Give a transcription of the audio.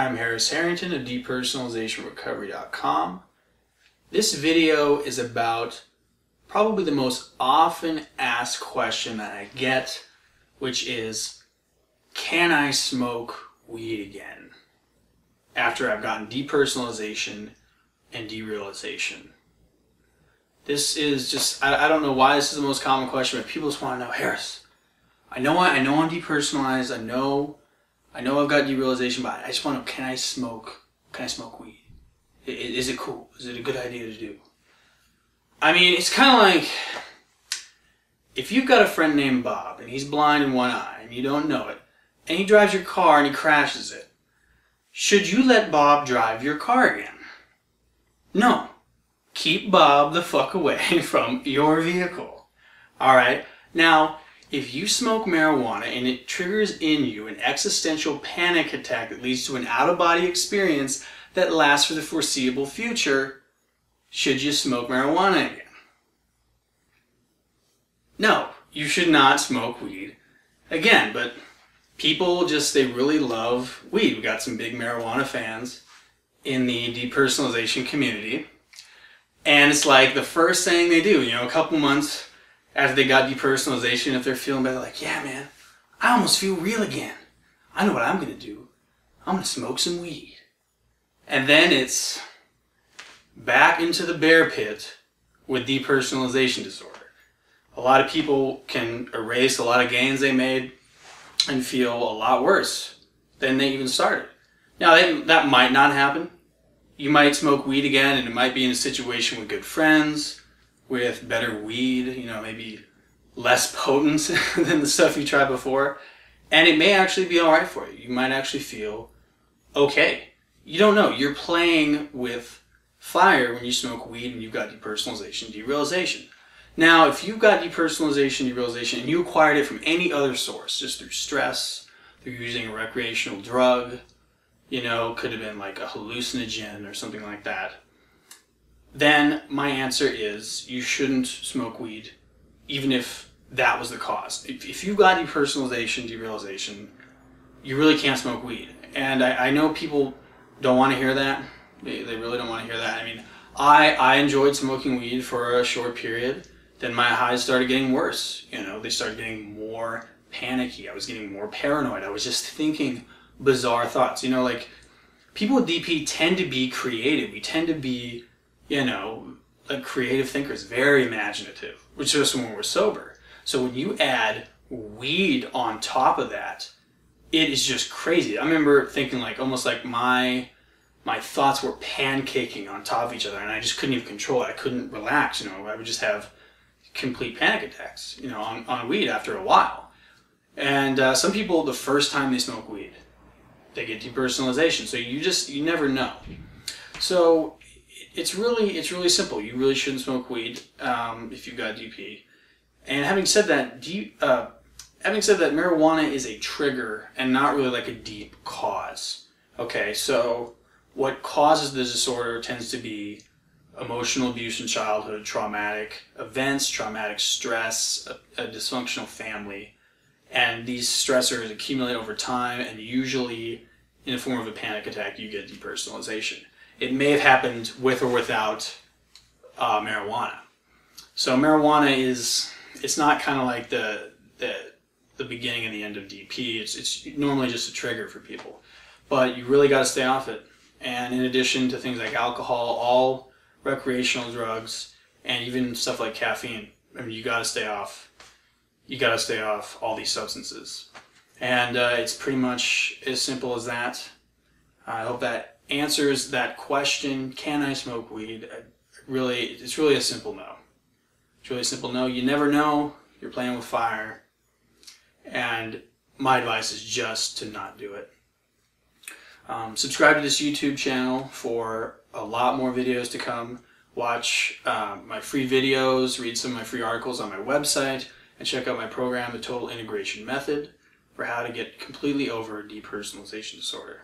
I'm Harris Harrington of Depersonalizationrecovery.com. This video is about probably the most often asked question that I get, which is, can I smoke weed again after I've gotten depersonalization and derealization? This is just, I don't know why this is the most common question, but people just want to know, Harris, I know I'm depersonalized, I know I've got derealization, but I just want to know, can I smoke weed? Is it cool? Is it a good idea to do? I mean, it's kind of like, if you've got a friend named Bob, and he's blind in one eye, and you don't know it, and he drives your car and he crashes it, should you let Bob drive your car again? No. Keep Bob the fuck away from your vehicle. Alright? Now, if you smoke marijuana and it triggers in you an existential panic attack that leads to an out-of-body experience that lasts for the foreseeable future, should you smoke marijuana again? No, you should not smoke weed again, but people just, they really love weed. We got some big marijuana fans in the depersonalization community, and it's like the first thing they do, a couple months after they got depersonalization, if they're feeling better, like, yeah, man, I almost feel real again. I know what I'm going to do. I'm going to smoke some weed. And then it's back into the bear pit with depersonalization disorder. A lot of people can erase a lot of gains they made and feel a lot worse than they even started. Now, that might not happen. You might smoke weed again, and it might be in a situation with good friends, with better weed, maybe less potent than the stuff you tried before. And it may actually be alright for you. You might actually feel okay. You don't know. You're playing with fire when you smoke weed and you've got depersonalization, derealization. Now, if you've got depersonalization, derealization, and you acquired it from any other source, just through stress, through using a recreational drug, could have been like a hallucinogen or something like that, then my answer is you shouldn't smoke weed, even if that was the cause. If you got depersonalization, derealization, you really can't smoke weed. And I know people don't want to hear that. They really don't want to hear that. I mean, I enjoyed smoking weed for a short period. Then my highs started getting worse. They started getting more panicky. I was getting more paranoid. I was just thinking bizarre thoughts. Like, people with DP tend to be creative. We tend to be, like creative thinkers, very imaginative, which is when we're sober. So when you add weed on top of that, it is just crazy. I remember thinking like, almost like my thoughts were pancaking on top of each other, and I just couldn't even control it. I couldn't relax, I would just have complete panic attacks, on weed after a while. And some people, the first time they smoke weed, they get depersonalization. So you never know. So it's really simple. You really shouldn't smoke weed if you've got DP. And having said that, marijuana is a trigger and not really like a deep cause. Okay, so what causes the disorder tends to be emotional abuse in childhood, traumatic events, traumatic stress, a dysfunctional family. And these stressors accumulate over time, and usually in the form of a panic attack, you get depersonalization. It may have happened with or without marijuana. So marijuana it's not kind of like the beginning and the end of DP. It's normally just a trigger for people. But you really got to stay off it. And in addition to things like alcohol, all recreational drugs, and even stuff like caffeine, I mean, you got to stay off. You got to stay off all these substances. And it's pretty much as simple as that. I hope that answers that question. Can I smoke weed? It's really a simple no. It's really a simple no. You never know. You're playing with fire. And my advice is just to not do it. Subscribe to this YouTube channel for a lot more videos to come. Watch my free videos, read some of my free articles on my website, and check out my program, The Total Integration Method, for how to get completely over depersonalization disorder.